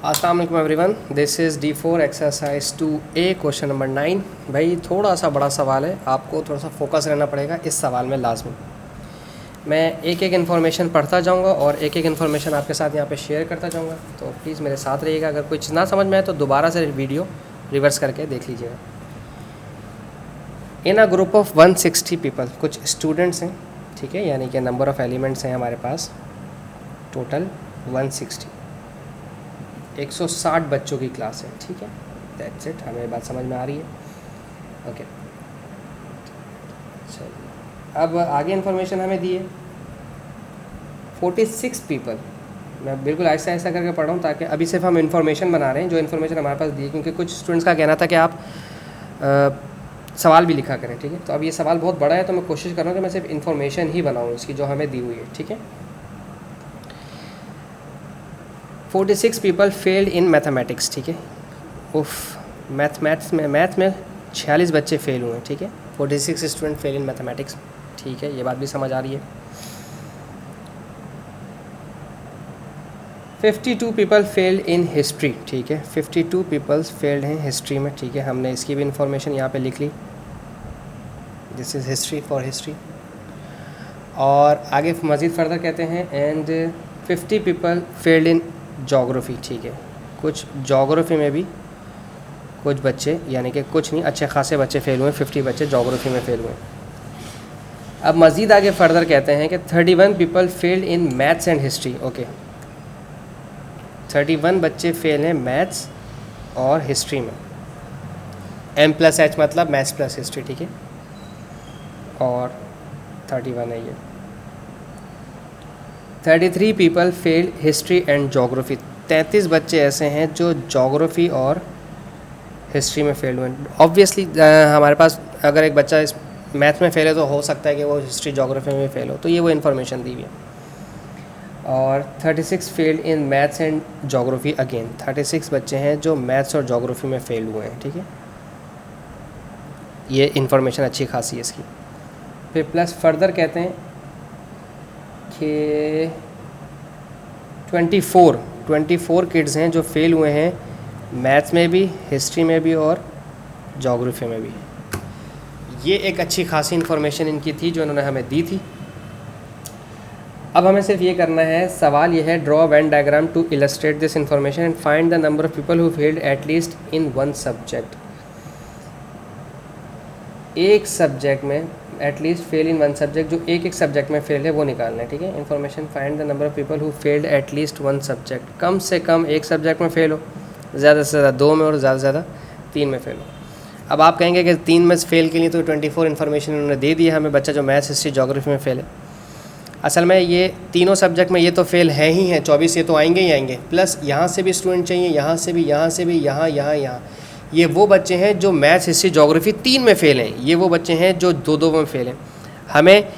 अस्सलाम वालेकुम everyone, this is D4 exercise 2A question number 9। भाई थोड़ा सा बड़ा सवाल है, आपको थोड़ा सा फोकस रहना पड़ेगा इस सवाल में लाजमी। मैं एक एक इन्फॉर्मेशन पढ़ता जाऊंगा और एक एक इन्फॉर्मेशन आपके साथ यहाँ पे शेयर करता जाऊंगा, तो प्लीज़ मेरे साथ रहिएगा। अगर कुछ ना समझ में आए तो दोबारा से वीडियो रिवर्स करके देख लीजिएगा। इन अ ग्रुप ऑफ 160 पीपल, कुछ स्टूडेंट्स हैं, ठीक है, यानी कि नंबर ऑफ़ एलिमेंट्स हैं हमारे पास टोटल 160, 160 बच्चों की क्लास है, ठीक है। दैट्स इट, हमें बात समझ में आ रही है। ओके, चलिए अब आगे इन्फॉर्मेशन हमें दी है 46 पीपल। मैं बिल्कुल ऐसा ऐसा करके पढ़ रहा हूँ ताकि अभी सिर्फ हम इन्फॉर्मेशन बना रहे हैं, जो इन्फॉर्मेशन हमारे पास दी है, क्योंकि कुछ स्टूडेंट्स का कहना था कि आप सवाल भी लिखा करें, ठीक है। तो अब ये सवाल बहुत बड़ा है, तो मैं कोशिश कर रहा हूँ कि मैं सिर्फ इन्फॉर्मेशन ही बनाऊँ इसकी जो हमें दी हुई है, ठीक है। 46 पीपल फेल्ड इन मैथमेटिक्स, ठीक है। उफ, मैथ में 46 बच्चे फेल हुए हैं, ठीक है। 46 स्टूडेंट फेल इन मैथमेटिक्स, ठीक है, ये बात भी समझ आ रही है। 52 पीपल फेल्ड इन हिस्ट्री, ठीक है। 52 पीपल्स फेल्ड हैं हिस्ट्री में, ठीक है। हमने इसकी भी इंफॉर्मेशन यहाँ पे लिख ली, this is history for history. और आगे मज़ीद फर्दर कहते हैं and 50 people failed in geography, ठीक है। कुछ जोग्राफ़ी में भी कुछ बच्चे, यानी कि कुछ नहीं, अच्छे खासे बच्चे फेल हुए, 50 बच्चे जोग्राफ़ी में फेल हुए। अब मज़ीद आगे फर्दर कहते हैं कि 31 people failed in maths and history, okay. 31 बच्चे फेल हैं मैथ्स और हिस्ट्री में। M+H मतलब मैथ्स प्लस हिस्ट्री, ठीक है। और 31 है ये। 33 people failed history and geography. 33 बच्चे ऐसे हैं जो जोग्राफ़ी और हिस्ट्री में फेल हुए। ऑब्वियसली हमारे पास अगर एक बच्चा इस मैथ में फेल है तो हो सकता है कि वो हिस्ट्री जोग्राफ़ी में फेल हो, तो ये वो इन्फॉर्मेशन दी हुई है। और 36 failed in maths and geography again. 36 बच्चे हैं जो मैथ्स और जोग्राफ़ी में फेल हुए हैं, ठीक है। ये इन्फॉर्मेशन अच्छी खासी है इसकी। फिर प्लस फर्दर कहते हैं कि 24 किड्स हैं जो फेल हुए हैं मैथ्स में भी, हिस्ट्री में भी और जोग्राफ़ी में भी। ये एक अच्छी खासी इन्फॉर्मेशन इनकी थी जो इन्होंने हमें दी थी। अब हमें सिर्फ ये करना है, सवाल ये है draw Venn diagram to illustrate this information and find the number of people who failed at least in one subject. एक सब्जेक्ट में at least fail in one subject, जो एक सब्जेक्ट में फेल है वो निकालना है, ठीक है। Information find the number of people who failed at least one subject. कम से कम एक सब्जेक्ट में फेल हो, ज़्यादा से ज़्यादा 2 में और ज़्यादा से ज़्यादा 3 में फेल हो। अब आप कहेंगे कि 3 में फेल के लिए तो 24 इन्फॉर्मेशन उन्होंने दे दी है हमें, बच्चा जो मैथ्स, हिस्ट्री, जोग्राफ़ी में फेल है। असल में ये तीनों सब्जेक्ट में ये तो फेल है ही हैं, 24 ये तो आएंगे ही आएंगे, प्लस यहाँ से भी स्टूडेंट चाहिए, यहाँ से भी, यहाँ। ये वो बच्चे हैं जो मैथ्स, हिस्ट्री, जोग्राफ़ी 3 में फ़ेल हैं। ये वो बच्चे हैं जो 2 में फ़ेल हैं। हमें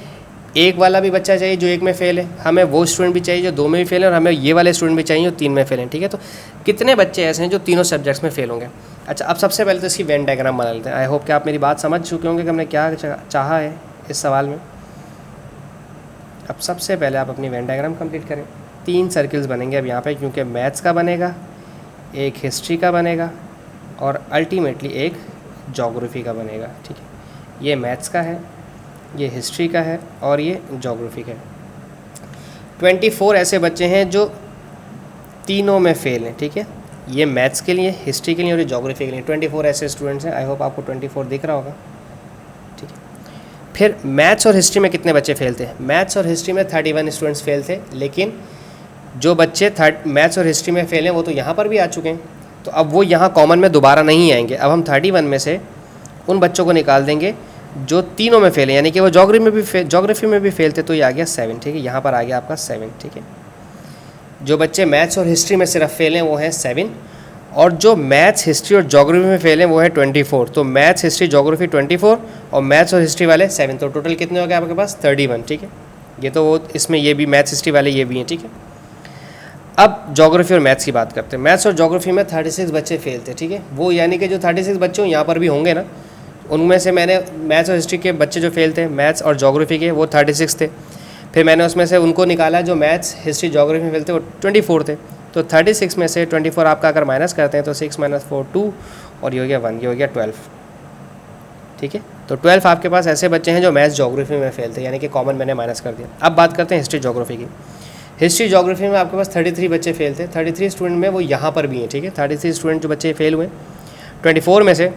एक वाला भी बच्चा चाहिए जो 1 में फ़ेल है, हमें वो स्टूडेंट भी चाहिए जो 2 में भी फ़ेल है, और हमें ये वाले स्टूडेंट भी चाहिए जो 3 में फ़ेल हैं, ठीक है। तो कितने बच्चे ऐसे हैं जो तीनों सब्जेक्ट्स में फ़ेल होंगे। अच्छा, अब सबसे पहले तो इसकी वेन डायग्राम बना लेते हैं। आई होप कि आप मेरी बात समझ चुके होंगे कि हमने क्या चाहा है इस सवाल में। अब सबसे पहले आप अपनी वेन डायग्राम कंप्लीट करें। 3 सर्किल्स बनेंगे अब यहाँ पे, क्योंकि मैथ्स का बनेगा, एक हिस्ट्री का बनेगा और अल्टीमेटली एक जोग्राफ़ी का बनेगा, ठीक है। ये मैथ्स का है, ये हिस्ट्री का है और ये जोग्राफ़ी का है। 24 ऐसे बच्चे हैं जो तीनों में फ़ेल हैं, ठीक है। ये मैथ्स के लिए, हिस्ट्री के लिए और ये जोग्राफ़ी के लिए 24 ऐसे स्टूडेंट्स हैं। आई होप आपको 24 दिख रहा होगा, ठीक है। फिर मैथ्स और हिस्ट्री में कितने बच्चे फेल थे? मैथ्स और हिस्ट्री में 31 स्टूडेंट्स फेल थे, लेकिन जो बच्चे मैथ्स और हिस्ट्री में फेल हैं वो तो यहाँ पर भी आ चुके हैं, तो अब वो यहाँ कॉमन में दोबारा नहीं आएंगे। अब हम 31 में से उन बच्चों को निकाल देंगे जो तीनों में फेल हैं, यानी कि वो जोग्राफ़ी में भी फेल थे, तो ये आ गया 7, ठीक है। यहाँ पर आ गया आपका 7, ठीक है। जो बच्चे मैथ्स और हिस्ट्री में सिर्फ फेल हैं वो हैं 7, और जो मैथ्स, हिस्ट्री और जोग्राफ़ी में फेल हैं वो है 24। तो मैथ्स, हिस्ट्री, जोग्राफ़ी 24 और मैथ्स और हिस्ट्री वाले 7, तो टोटल कितने हो गए आपके पास? 31, ठीक है। ये तो वो इसमें ये भी मैथ्स, हिस्ट्री वाले ये भी हैं, ठीक है। अब जोग्राफ़ी और मैथ्स की बात करते हैं। मैथ्स और जोग्राफ़ी में 36 बच्चे फेल थे, ठीक है। वो यानी कि जो 36 बच्चे यहाँ पर भी होंगे ना, उनमें से मैंने मैथ्स और हिस्ट्री के बच्चे जो फेल थे, मैथ्स और जोग्राफ़ी के, वो 36 थे। फिर मैंने उसमें से उनको निकाला जो मैथ्स, हिस्ट्री, जोग्राफ़ी में फेल थे वो 24 थे। तो 36 में से 24 आपका अगर माइनस करते हैं तो 6 - 4 2 और ये हो गया 1, ये हो गया 12। ठीक है, तो 12 आपके पास ऐसे बच्चे हैं जो मैथ्स ज्योग्राफी में फेल थे, यानी कि कॉमन मैंने माइनस कर दिया। अब बात करते हैं हिस्ट्री ज्योग्राफी की। हिस्ट्री ज्योग्राफी में आपके पास 33 बच्चे फेल थे। 33 स्टूडेंट में वो यहाँ पर भी हैं। ठीक है, 33 स्टूडेंट जो बच्चे फेल हुए, 24 में से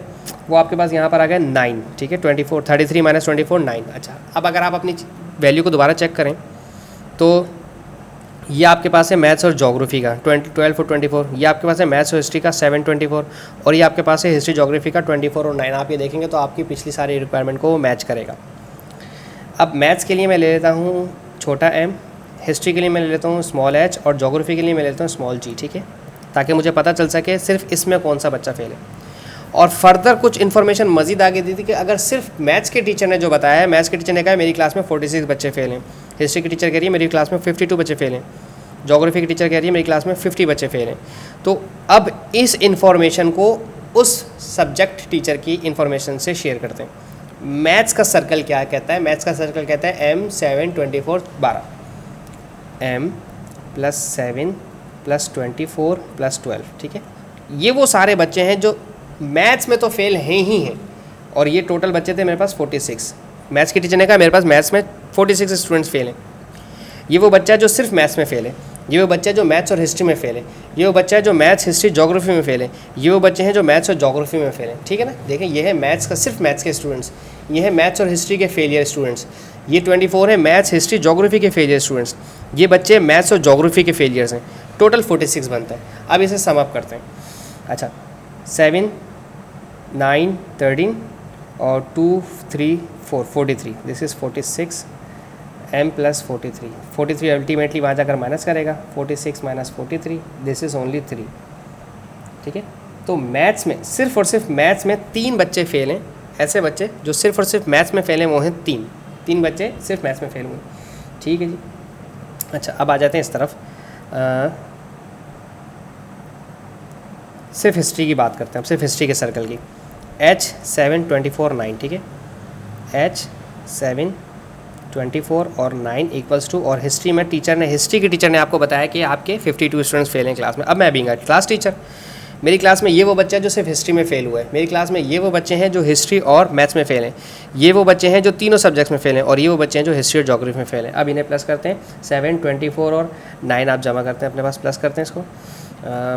वो आपके पास यहाँ पर आ गए 9। ठीक है, 24 33 - 24 9। अच्छा, अब अगर आप अपनी वैल्यू को दोबारा चेक करें तो ये आपके पास है मैथ्स और ज्योग्राफी का 12 और 24, ये आपके पास है मैथ्स और हिस्ट्री का 7 24, और ये आपके पास है हिस्ट्री ज्योग्राफी का 24 और 9। आप ये देखेंगे तो आपकी पिछली सारी रिक्वायरमेंट को वो मैच करेगा। अब मैथ्स के लिए मैं ले लेता हूँ छोटा m, हिस्ट्री के लिए मैं ले लेता हूँ स्मॉल h, और ज्योग्राफी के लिए मैं लेता हूँ स्मॉल g। ठीक है, ताकि मुझे पता चल सके सिर्फ इसमें कौन सा बच्चा फेल है। और फर्दर कुछ इन्फॉर्मेशन मजीद आगे दी थी कि अगर सिर्फ मैथ्स के टीचर ने जो बताया है, मैथ्स के टीचर ने कहा मेरी क्लास में 46 बच्चे फेल हैं, हिस्ट्री की टीचर कह रही है मेरी क्लास में 52 बच्चे फेल हैं, ज्योग्राफी की टीचर कह रही है मेरी क्लास में 50 बच्चे फेल हैं। तो अब इस इन्फॉर्मेशन को उस सब्जेक्ट टीचर की इन्फॉर्मेशन से शेयर करते हैं। मैथ्स का सर्कल क्या कहता है? मैथ्स का सर्कल कहता है m 7 24 12, m + 7 + 24 + 12। ठीक है, ये वो सारे बच्चे हैं जो मैथ्स में तो फेल हैं ही हैं, और ये टोटल बच्चे थे मेरे पास 46। मैथ्स की टीचर ने कहा मेरे पास मैथ्स में 46 स्टूडेंट्स फेल हैं। ये वो बच्चा है जो सिर्फ मैथ्स में फेल है, ये वो बच्चा है जो मैथ्स और हिस्ट्री में फेल है, ये वो बच्चा है जो मैथ्स हिस्ट्री ज्योग्राफी में फेल है, ये वो बच्चे हैं जो मैथ्स और ज्योग्राफी में फेल हैं। ठीक है ना, देखें ये है मैथ्स का, सिर्फ मैथ्स के स्टूडेंट्स, ये है मैथ्स और हिस्ट्री के फेलियर स्टूडेंट्स, ये 24 है मैथ्स हिस्ट्री ज्योग्राफी के फेलियर स्टूडेंट्स, ये बच्चे मैथ्स और ज्योग्राफी के फेलियर्स हैं। टोटल 46 बनता है। अब इसे सम अप करते हैं। अच्छा, 7 9 13 और 2 3 4 43, दिस इज़ 46 m + 43। 43 अल्टीमेटली वहाँ जाकर माइनस करेगा, 46 - 43, दिस इज़ ओनली 3। ठीक है, तो मैथ्स में सिर्फ और सिर्फ मैथ्स में 3 बच्चे फेल हैं। ऐसे बच्चे जो सिर्फ और सिर्फ मैथ्स में फेल हैं वो हैं 3 बच्चे सिर्फ मैथ्स में फेल हुए। ठीक है जी। अच्छा, अब आ जाते हैं इस तरफ, सिर्फ हिस्ट्री की बात करते हैं। अब सिर्फ हिस्ट्री के सर्कल की, h 7 24 9। ठीक है, h 7 24 और 9 = 2, और हिस्ट्री में हिस्ट्री की टीचर ने आपको बताया कि आपके 52 स्टूडेंट्स फेल हैं क्लास में। अब मैं बीइंग क्लास टीचर, मेरी क्लास में ये वो बच्चा है जो सिर्फ हिस्ट्री में फेल हुआ है, मेरी क्लास में ये वो बच्चे हैं जो हिस्ट्री और मैथ्स में फेल हैं, ये वो बच्चे हैं जो तीनों सब्जेक्ट्स में फेल हैं, और ये वो बच्चे हैं जो हिस्ट्री और ज्योग्राफी में फेल हैं। अब इन्हें प्लस करते हैं, 7 24 और 9 आप जमा करते हैं अपने पास, प्लस करते हैं इसको।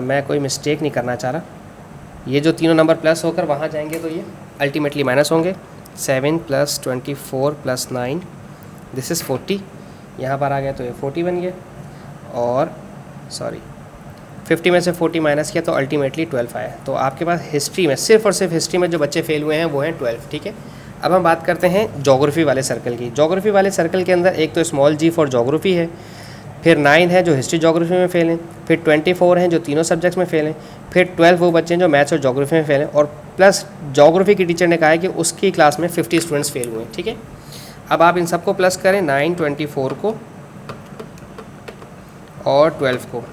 मैं कोई मिस्टेक नहीं करना चाह रहा, ये जो तीनों नंबर प्लस होकर वहाँ जाएंगे तो ये अल्टीमेटली माइनस होंगे। 7 + 24 + 9, दिस इज़ 40, यहाँ पर आ गया तो ये 40 बन गया, और सॉरी 50 में से 40 माइनस किया तो अल्टीमेटली 12 आया। तो आपके पास हिस्ट्री में सिर्फ और सिर्फ हिस्ट्री में जो बच्चे फेल हुए हैं वो हैं 12। ठीक है, अब हम बात करते हैं ज्योग्राफी वाले सर्कल की। ज्योग्राफी वाले सर्कल के अंदर एक तो स्मॉल g फॉर ज्योग्राफी है, फिर 9 है जो हिस्ट्री ज्योग्राफी में फेल हैं, फिर 24 हैं जो तीनों सब्जेक्ट्स में फेल हैं, फिर 12 वो बच्चे हैं जो मैथ्स और ज्योग्राफी में फेल हैं, और प्लस ज्योग्राफी की टीचर ने कहा है कि उसकी क्लास में 50 स्टूडेंट्स फेल हुए हैं। ठीक है, अब आप इन सबको प्लस करें, 9 24 को और 12 को,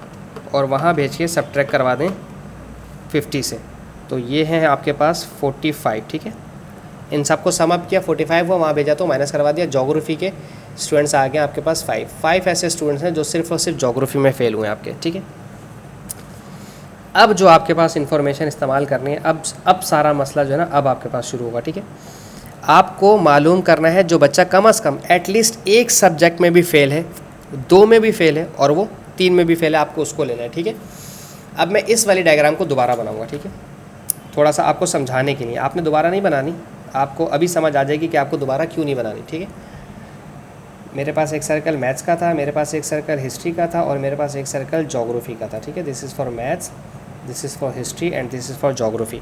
और वहाँ भेज के सब्ट्रैक्ट करवा दें 50 से, तो ये है आपके पास 45। ठीक है, इन सबको सम अप किया, 45 को वहाँ भेजा तो माइनस करवा दिया, ज्योग्राफी के स्टूडेंट्स आ गए आपके पास 5 ऐसे स्टूडेंट्स हैं जो सिर्फ और सिर्फ ज्योग्राफी में फेल हुए हैं आपके। ठीक है, अब जो आपके पास इन्फॉर्मेशन इस्तेमाल करनी है, अब सारा मसला जो है ना अब आपके पास शुरू होगा। ठीक है, आपको मालूम करना है जो बच्चा कम से कम एटलीस्ट एक सब्जेक्ट में भी फेल है, 2 में भी फेल है, और वो 3 में भी फेल है, आपको उसको लेना है। ठीक है, अब मैं इस वाली डायग्राम को दोबारा बनाऊंगा। ठीक है, थोड़ा सा आपको समझाने के लिए, आपने दोबारा नहीं बनानी, आपको अभी समझ आ जाएगी कि आपको दोबारा क्यों नहीं बनानी। ठीक है, मेरे पास एक सर्कल मैथ्स का था, मेरे पास एक सर्कल हिस्ट्री का था, और मेरे पास एक सर्कल ज्योग्राफी का था। ठीक है, this is for maths, this is for history and this is for geography.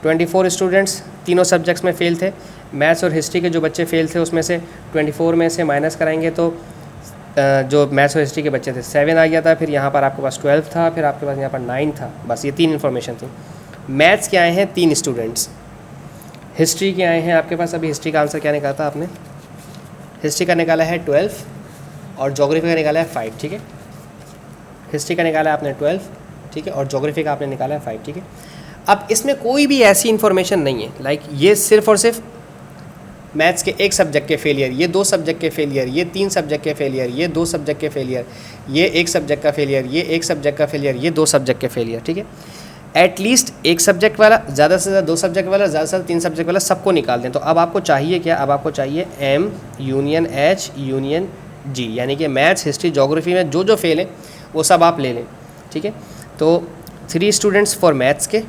24 students तीनों सब्जेक्ट्स में फेल थे। मैथ्स और हिस्ट्री के जो बच्चे फेल थे उसमें से 24 में से माइनस कराएंगे तो जो मैथ्स और हिस्ट्री के बच्चे थे 7 आ गया था, फिर यहाँ पर आपके पास 12 था, फिर आपके पास यहाँ पर 9 था। बस ये 3 इन्फॉर्मेशन थी। मैथ्स के आए हैं 3 स्टूडेंट्स, हिस्ट्री के आए हैं आपके पास, अभी हिस्ट्री का आंसर क्या निकाला था आपने? हिस्ट्री का निकाला है 12 और ज्योग्राफी का निकाला है 5। ठीक है, हिस्ट्री का निकाला है आपने 12, ठीक है, और ज्योग्राफी का आपने निकाला है 5। ठीक है, अब इसमें कोई भी ऐसी इन्फॉर्मेशन नहीं है, लाइक ये सिर्फ और सिर्फ मैथ्स के एक सब्जेक्ट के फेलियर, ये 2 सब्जेक्ट के फेलियर, ये 3 सब्जेक्ट के फेलियर, ये 2 सब्जेक्ट के फेलियर, ये 1 सब्जेक्ट का फेलियर, ये 1 सब्जेक्ट का फेलियर, ये 2 सब्जेक्ट के फेलियर, ठीक है। एटलीस्ट एक सब्जेक्ट वाला, ज़्यादा से ज़्यादा 2 सब्जेक्ट वाला, ज़्यादा से ज़्यादा 3 सब्जेक्ट वाला, सबको निकाल दें। तो अब आपको चाहिए क्या, अब आपको चाहिए M union H union G, यानी कि मैथ्स, हिस्ट्री, ज्योग्राफी में जो जो फेल है वो सब आप ले लें, ठीक है। तो 3 स्टूडेंट्स फॉर मैथ्स के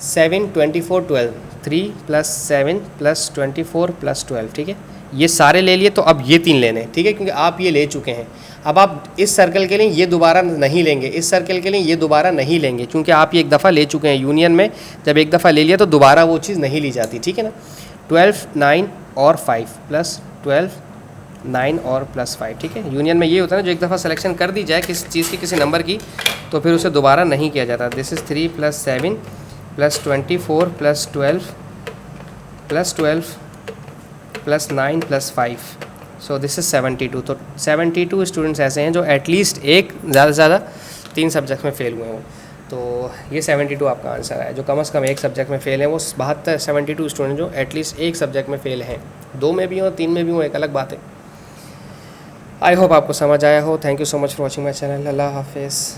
7 24 12, 3 + 7 + 24 + 12, ठीक है। ये सारे ले लिए, तो अब ये 3 लेने, ठीक है, क्योंकि आप ये ले चुके हैं। अब आप इस सर्कल के लिए ये दोबारा नहीं लेंगे, इस सर्कल के लिए ये दोबारा नहीं लेंगे, क्योंकि आप ये एक दफ़ा ले चुके हैं यूनियन में। जब एक दफ़ा ले लिया तो दोबारा वो चीज़ नहीं ली जाती, ठीक है ना। 12 9 और 5 + 12 9 और +5, ठीक है। यूनियन में ये होता है ना, जो एक दफ़ा सिलेक्शन कर दी जाए किसी चीज़ की, किसी नंबर की, तो फिर उसे दोबारा नहीं किया जाता। This is 3 + 7 + 24 + 12 + 12 + 9 + 5, so this is 72। तो 72 स्टूडेंट्स ऐसे हैं जो एटलीस्ट एक, ज़्यादा से ज़्यादा 3 सब्जेक्ट में फ़ेल हुए हैं। तो ये 72 आपका आंसर है। जो कम से कम एक सब्जेक्ट में फ़ेल हैं वो 72 स्टूडेंट जो एटलीस्ट एक सब्जेक्ट में फ़ेल हैं। 2 में भी हो, 3 में भी हो, एक अलग बात है। आई होप आपको समझ आया हो। Thank you so much for watching my channel. अल्लाह हाफिज़।